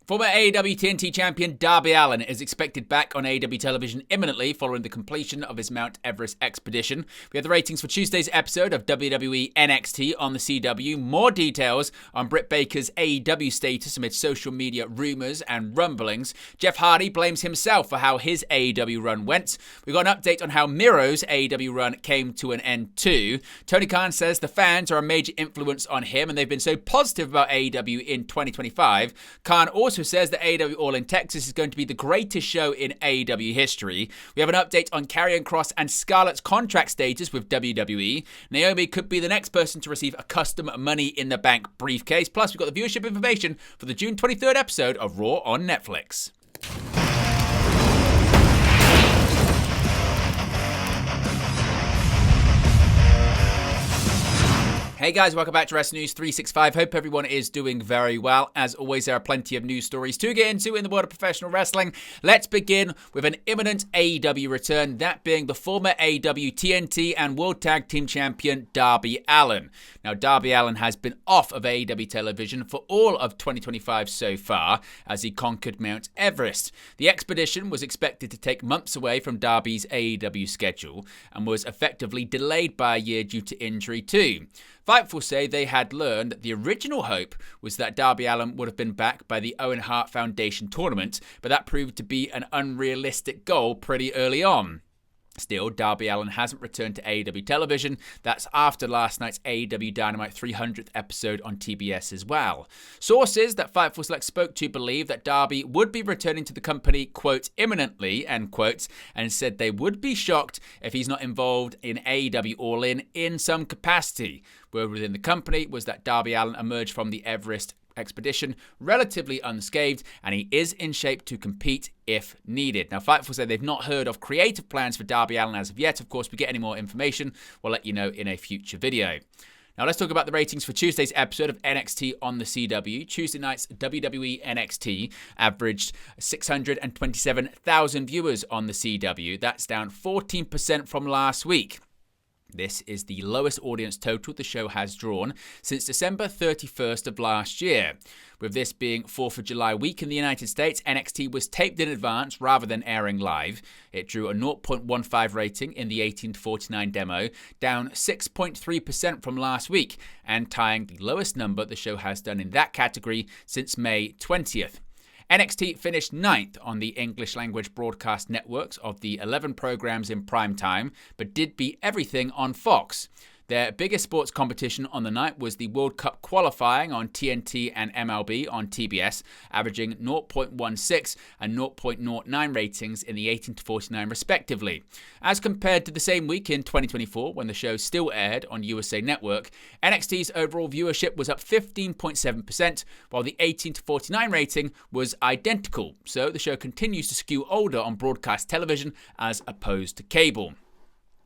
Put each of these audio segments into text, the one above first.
Former AEW TNT champion Darby Allin is expected back on AEW television imminently following the completion of his Mount Everest expedition. We have the ratings for Tuesday's episode of WWE NXT on the CW. More details on Britt Baker's AEW status amid social media rumors and rumblings. Jeff Hardy blames himself for how his AEW run went. We got an update on how Miro's AEW run came to an end too. Tony Khan says the fans are a major influence on him and they've been so positive about AEW in 2025. Khan also says that AEW All In Texas is going to be the greatest show in AEW history. We have an update on Karrion Kross and Scarlett's contract status with WWE. Naomi could be the next person to receive a custom Money in the Bank briefcase. Plus, we've got the viewership information for the June 23rd episode of Raw on Netflix. Hey guys, welcome back to Wrestling News 365. Hope everyone is doing very well. As always, there are plenty of news stories to get into in the world of professional wrestling. Let's begin with an imminent AEW return, that being the former AEW TNT and World Tag Team Champion Darby Allin. Now, Darby Allin has been off of AEW television for all of 2025 so far as he conquered Mount Everest. The expedition was expected to take months away from Darby's AEW schedule and was effectively delayed by a year due to injury too. Fightful say they had learned that the original hope was that Darby Allin would have been back by the Owen Hart Foundation tournament, but that proved to be an unrealistic goal pretty early on. Still, Darby Allin hasn't returned to AEW television. That's after last night's AEW Dynamite 300th episode on TBS as well. Sources that Fightful Select spoke to believe that Darby would be returning to the company, quote, imminently, end quote, and said they would be shocked if he's not involved in AEW All In some capacity. Word within the company was that Darby Allin emerged from the Everest expedition relatively unscathed, and he is in shape to compete if needed. Now, Fightful said they've not heard of creative plans for Darby Allin as of yet. Of course, if we get any more information, we'll let you know in a future video. Now, let's talk about the ratings for Tuesday's episode of NXT on the CW. Tuesday night's WWE NXT averaged 627,000 viewers on the CW. That's down 14% from last week. This is the lowest audience total the show has drawn since December 31st of last year. With this being 4th of July week in the United States, NXT was taped in advance rather than airing live. It drew a 0.15 rating in the 18 to 49 demo, down 6.3% from last week, and tying the lowest number the show has done in that category since May 20th. NXT finished 9th on the English language broadcast networks of the 11 programs in prime time, but did beat everything on Fox. Their biggest sports competition on the night was the World Cup qualifying on TNT and MLB on TBS, averaging 0.16 and 0.09 ratings in the 18 to 49 respectively. As compared to the same week in 2024, when the show still aired on USA Network, NXT's overall viewership was up 15.7%, while the 18 to 49 rating was identical. So the show continues to skew older on broadcast television as opposed to cable.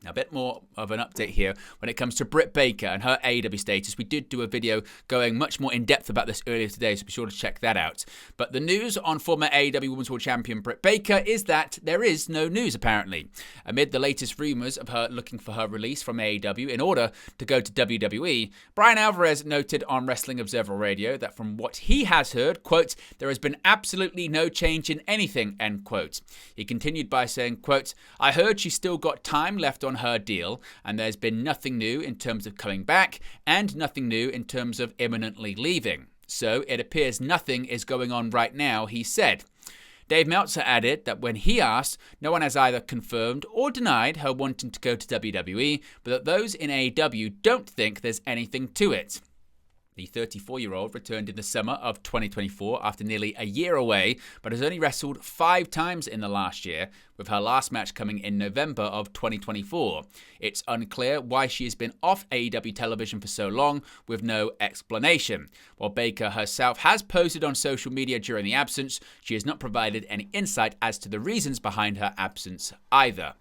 Now, a bit more of an update here when it comes to Britt Baker and her AEW status. We did do a video going much more in depth about this earlier today, so be sure to check that out. But the news on former AEW Women's World Champion Britt Baker is that there is no news, apparently. Amid the latest rumors of her looking for her release from AEW in order to go to WWE, Brian Alvarez noted on Wrestling Observer Radio that from what he has heard, quote, there has been absolutely no change in anything, end quote. He continued by saying, quote, I heard she's still got time left on her deal, and there's been nothing new in terms of coming back and nothing new in terms of imminently leaving. So it appears nothing is going on right now, he said. Dave Meltzer added that when he asked, no one has either confirmed or denied her wanting to go to WWE, but that those in AEW don't think there's anything to it. The 34-year-old returned in the summer of 2024 after nearly a year away, but has only wrestled 5 times in the last year, with her last match coming in November of 2024. It's unclear why she has been off AEW television for so long, with no explanation. While Baker herself has posted on social media during the absence, she has not provided any insight as to the reasons behind her absence either.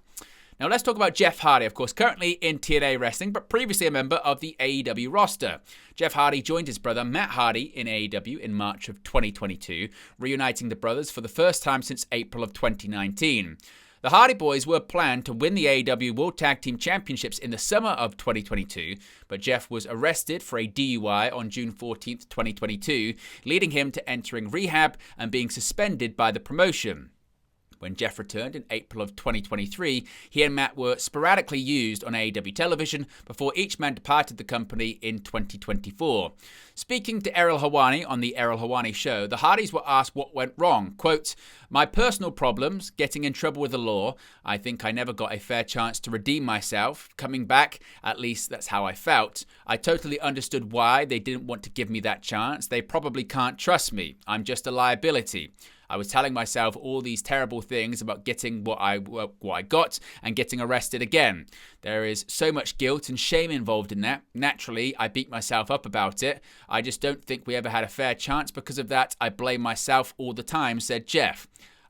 Now let's talk about Jeff Hardy, of course, currently in TNA Wrestling, but previously a member of the AEW roster. Jeff Hardy joined his brother Matt Hardy in AEW in March of 2022, reuniting the brothers for the first time since April of 2019. The Hardy Boys were planned to win the AEW World Tag Team Championships in the summer of 2022, but Jeff was arrested for a DUI on June 14th, 2022, leading him to entering rehab and being suspended by the promotion. When Jeff returned in April of 2023, he and Matt were sporadically used on AEW television before each man departed the company in 2024. Speaking to Errol Hawani on the Errol Hawani Show, the Hardys were asked what went wrong. Quote, "My personal problems, getting in trouble with the law. I think I never got a fair chance to redeem myself. Coming back, at least that's how I felt. I totally understood why they didn't want to give me that chance. They probably can't trust me. I'm just a liability. I was telling myself all these terrible things about getting what I got and getting arrested again. There is so much guilt and shame involved in that. Naturally, I beat myself up about it. I just don't think we ever had a fair chance because of that. I blame myself all the time," said Jeff.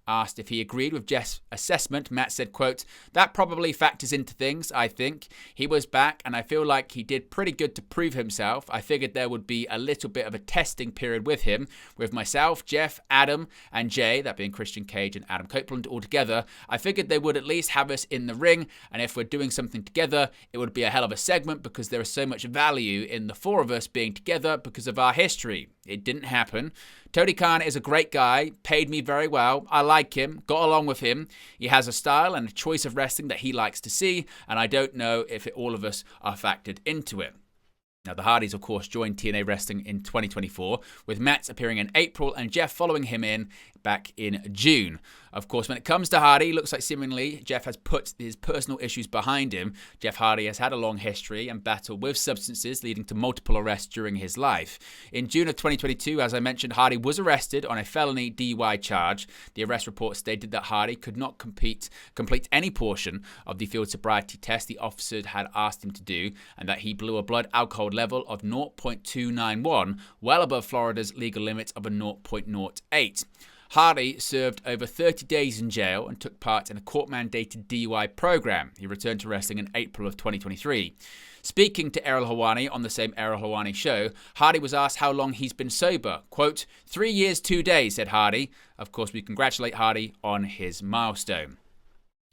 Asked if he agreed with Jeff's assessment, Matt said, quote, "That probably factors into things, I think. He was back, and I feel like he did pretty good to prove himself. I figured there would be a little bit of a testing period with him. With myself, Jeff, Adam, and Jay," that being Christian Cage and Adam Copeland all together, "I figured they would at least have us in the ring, and if we're doing something together, it would be a hell of a segment because there is so much value in the four of us being together because of our history. It didn't happen. Tony Khan is a great guy, paid me very well. I like him, got along with him. He has a style and a choice of wrestling that he likes to see, and I don't know if all of us are factored into it." Now, the Hardys, of course, joined TNA Wrestling in 2024, with Matt appearing in April and Jeff following him in back in June. Of course, when it comes to Hardy, looks like seemingly Jeff has put his personal issues behind him. Jeff Hardy has had a long history and battle with substances, leading to multiple arrests during his life. In June of 2022, as I mentioned, Hardy was arrested on a felony DUI charge. The arrest report stated that Hardy could not complete any portion of the field sobriety test the officer had asked him to do, and that he blew a blood alcohol level of 0.291, well above Florida's legal limit of a 0.08. Hardy served over 30 days in jail and took part in a court-mandated DUI program. He returned to wrestling in April of 2023. Speaking to Errol Hawani on the same Errol Hawani Show, Hardy was asked how long he's been sober. Quote, 3 years, 2 days, said Hardy. Of course, we congratulate Hardy on his milestone.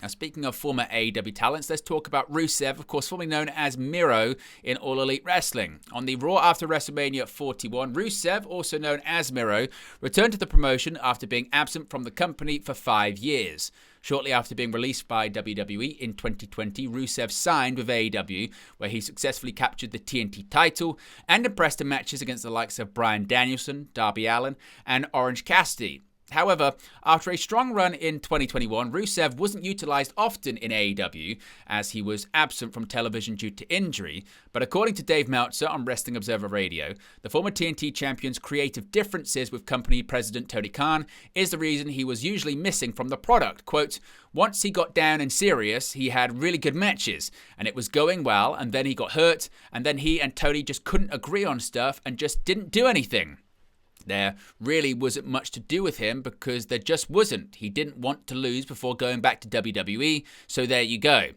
Now, speaking of former AEW talents, let's talk about Rusev, of course, formerly known as Miro in All Elite Wrestling. On the Raw after WrestleMania 41, Rusev, also known as Miro, returned to the promotion after being absent from the company for 5 years. Shortly after being released by WWE in 2020, Rusev signed with AEW, where he successfully captured the TNT title and impressed in matches against the likes of Bryan Danielson, Darby Allin, and Orange Cassidy. However, after a strong run in 2021, Rusev wasn't utilized often in AEW as he was absent from television due to injury. But according to Dave Meltzer on Wrestling Observer Radio, the former TNT champion's creative differences with company president Tony Khan is the reason he was usually missing from the product. Quote, "Once he got down and serious, he had really good matches, and it was going well, and then he got hurt, and then he and Tony just couldn't agree on stuff and just didn't do anything. There really wasn't much to do with him because there just wasn't. He didn't want to lose before going back to WWE, so there you go."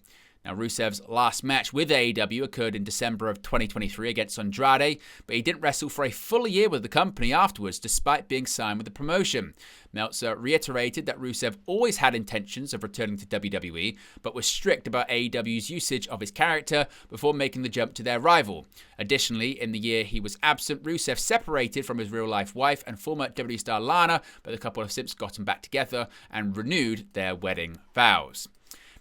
Now, Rusev's last match with AEW occurred in December of 2023 against Andrade, but he didn't wrestle for a full year with the company afterwards, despite being signed with the promotion. Meltzer reiterated that Rusev always had intentions of returning to WWE, but was strict about AEW's usage of his character before making the jump to their rival. Additionally, in the year he was absent, Rusev separated from his real-life wife and former WWE star Lana, but the couple have since gotten back together and renewed their wedding vows.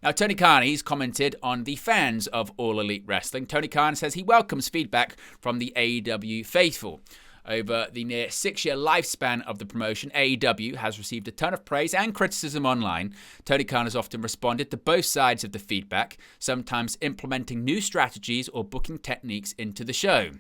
Now, Tony Khan, he's commented on the fans of All Elite Wrestling. Tony Khan says he welcomes feedback from the AEW faithful. Over the near 6-year lifespan of the promotion, AEW has received a ton of praise and criticism online. Tony Khan has often responded to both sides of the feedback, sometimes implementing new strategies or booking techniques into the show.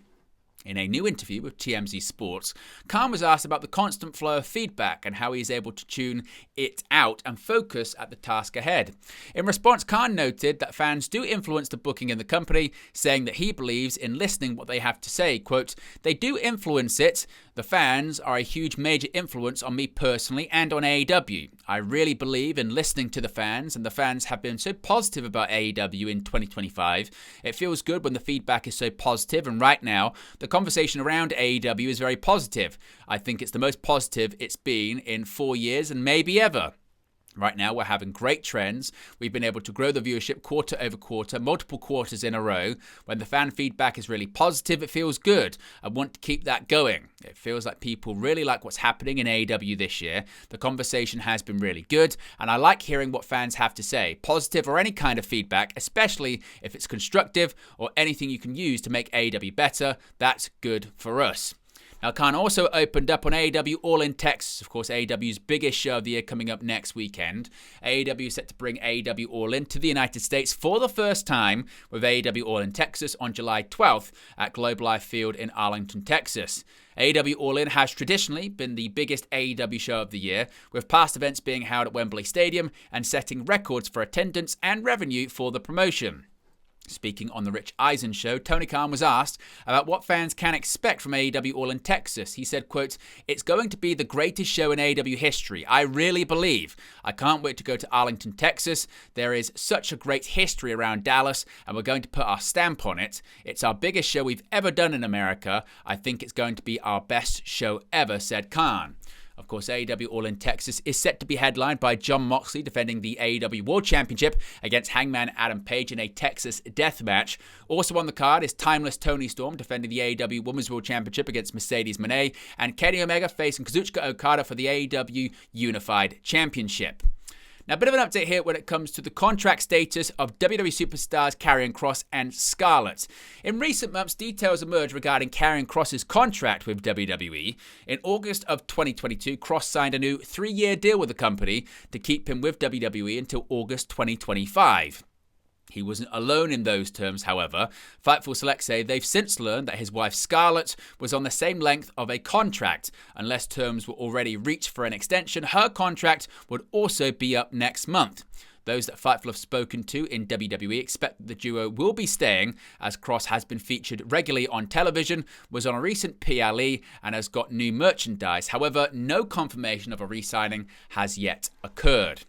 In a new interview with TMZ Sports, Khan was asked about the constant flow of feedback and how he is able to tune it out and focus at the task ahead. In response, Khan noted that fans do influence the booking in the company, saying that he believes in listening what they have to say. Quote, "They do influence it. The fans are a huge major influence on me personally and on AEW. I really believe in listening to the fans, and the fans have been so positive about AEW in 2025. It feels good when the feedback is so positive, and right now, the conversation around AEW is very positive. I think it's the most positive it's been in 4 years and maybe ever." Right now, we're having great trends. We've been able to grow the viewership quarter over quarter, multiple quarters in a row. When the fan feedback is really positive, it feels good. I want to keep that going. It feels like people really like what's happening in AEW this year. The conversation has been really good, and I like hearing what fans have to say, positive or any kind of feedback, especially if it's constructive or anything you can use to make AEW better. That's good for us. Now, Khan also opened up on AEW All In Texas, of course, AEW's biggest show of the year coming up next weekend. AEW is set to bring AEW All In to the United States for the first time with AEW All In Texas on July 12th at Globe Life Field in Arlington, Texas. AEW All In has traditionally been the biggest AEW show of the year, with past events being held at Wembley Stadium and setting records for attendance and revenue for the promotion. Speaking on The Rich Eisen Show, Tony Khan was asked about what fans can expect from AEW All In Texas. He said, quote, "It's going to be the greatest show in AEW history. I really believe. I can't wait to go to Arlington, Texas. There is such a great history around Dallas, and we're going to put our stamp on it. It's our biggest show we've ever done in America. I think it's going to be our best show ever," said Khan. Of course, AEW All In Texas is set to be headlined by Jon Moxley defending the AEW World Championship against Hangman Adam Page in a Texas death match. Also on the card is Timeless Toni Storm defending the AEW Women's World Championship against Mercedes Moné, and Kenny Omega facing Kazuchika Okada for the AEW Unified Championship. Now, a bit of an update here when it comes to the contract status of WWE superstars Karrion Kross and Scarlett. In recent months, details emerged regarding Karrion Kross's contract with WWE. In August of 2022, Kross signed a new 3-year deal with the company to keep him with WWE until August 2025. He wasn't alone in those terms, however. Fightful Select say they've since learned that his wife Scarlett was on the same length of a contract. Unless terms were already reached for an extension, her contract would also be up next month. Those that Fightful have spoken to in WWE expect that the duo will be staying, as Kross has been featured regularly on television, was on a recent PLE, and has got new merchandise. However, no confirmation of a re-signing has yet occurred.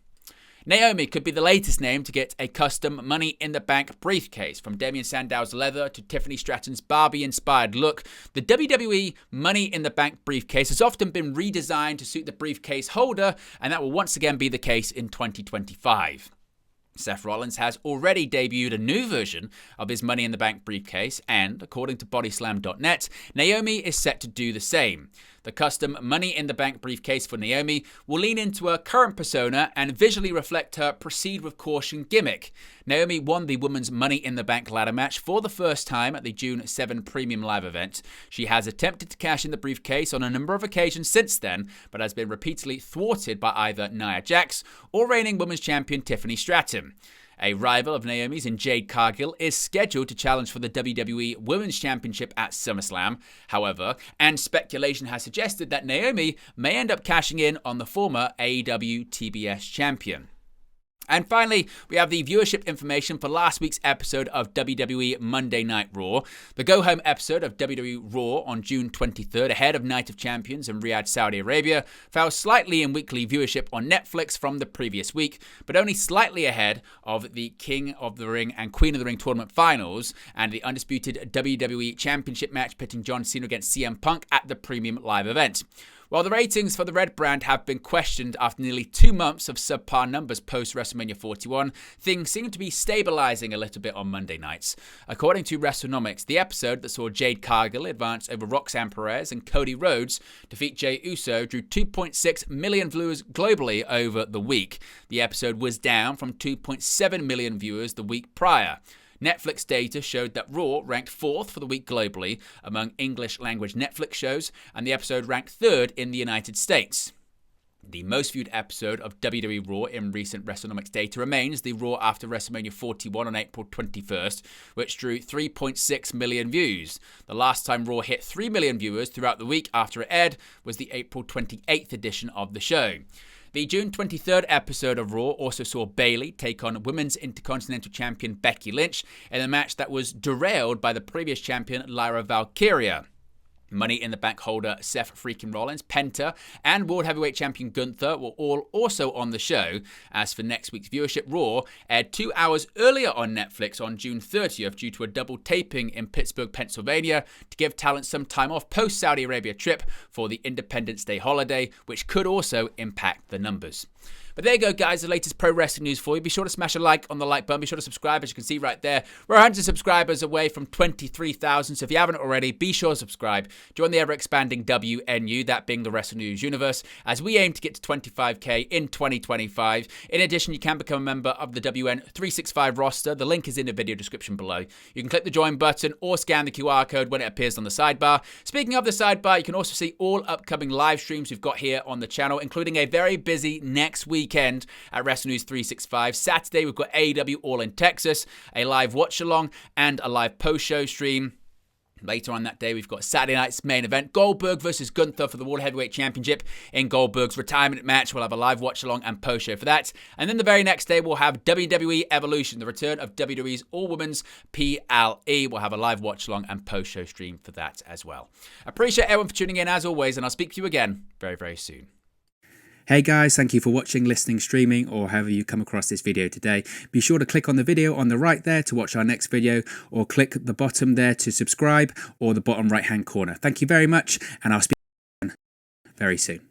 Naomi could be the latest name to get a custom Money in the Bank briefcase. From Damien Sandow's leather to Tiffany Stratton's Barbie-inspired look, the WWE Money in the Bank briefcase has often been redesigned to suit the briefcase holder, and that will once again be the case in 2025. Seth Rollins has already debuted a new version of his Money in the Bank briefcase, and, according to Bodyslam.net, Naomi is set to do the same. The custom Money in the Bank briefcase for Naomi will lean into her current persona and visually reflect her proceed with caution gimmick. Naomi won the Women's Money in the Bank ladder match for the first time at the June 7 Premium Live event. She has attempted to cash in the briefcase on a number of occasions since then, but has been repeatedly thwarted by either Nia Jax or reigning Women's Champion Tiffany Stratton. A rival of Naomi's in Jade Cargill is scheduled to challenge for the WWE Women's Championship at SummerSlam, however, and speculation has suggested that Naomi may end up cashing in on the former AEW TBS champion. And finally, we have the viewership information for last week's episode of WWE Monday Night Raw. The go-home episode of WWE Raw on June 23rd, ahead of Night of Champions in Riyadh, Saudi Arabia, fell slightly in weekly viewership on Netflix from the previous week, but only slightly ahead of the King of the Ring and Queen of the Ring tournament finals and the undisputed WWE Championship match pitting John Cena against CM Punk at the Premium Live event. While the ratings for the Red brand have been questioned after nearly 2 months of subpar numbers post-WrestleMania 41, things seem to be stabilizing a little bit on Monday nights. According to WrestleNomics, the episode that saw Jade Cargill advance over Roxanne Perez and Cody Rhodes defeat Jey Uso drew 2.6 million viewers globally over the week. The episode was down from 2.7 million viewers the week prior. Netflix data showed that Raw ranked 4th for the week globally among English-language Netflix shows, and the episode ranked 3rd in the United States. The most viewed episode of WWE Raw in recent WrestleNomics data remains the Raw after WrestleMania 41 on April 21st, which drew 3.6 million views. The last time Raw hit 3 million viewers throughout the week after it aired was the April 28th edition of the show. The June 23rd episode of Raw also saw Bayley take on Women's Intercontinental Champion Becky Lynch in a match that was derailed by the previous champion Lyra Valkyria. Money in the Bank holder Seth freaking Rollins, Penta, and World Heavyweight Champion Gunther were all also on the show. As for next week's viewership, Raw aired 2 hours earlier on Netflix on June 30th due to a double taping in Pittsburgh, Pennsylvania to give talent some time off post-Saudi Arabia trip for the Independence Day holiday, which could also impact the numbers. But there you go, guys, the latest pro wrestling news for you. Be sure to smash a like on the like button. Be sure to subscribe, as you can see right there. We're 100 subscribers away from 23,000, so if you haven't already, be sure to subscribe. Join the ever-expanding WNU, that being the Wrestle News universe, as we aim to get to 25k in 2025. In addition, you can become a member of the WN365 roster. The link is in the video description below. You can click the join button or scan the QR code when it appears on the sidebar. Speaking of the sidebar, you can also see all upcoming live streams we've got here on the channel, including a very busy next weekend at Wrestle News 365. Saturday, we've got AEW All In Texas, a live watch-along, and a live post-show stream. Later on that day, we've got Saturday night's main event, Goldberg versus Gunther for the World Heavyweight Championship in Goldberg's retirement match. We'll have a live watch-along and post-show for that. And then the very next day, we'll have WWE Evolution, the return of WWE's All-Women's PLE. We'll have a live watch-along and post-show stream for that as well. Appreciate everyone for tuning in, as always, and I'll speak to you again very, very soon. Hey guys, thank you for watching, listening, streaming, or however you come across this video today. Be sure to click on the video on the right there to watch our next video, or click the bottom there to subscribe, or the bottom right hand corner. Thank you very much, and I'll speak to you again very soon.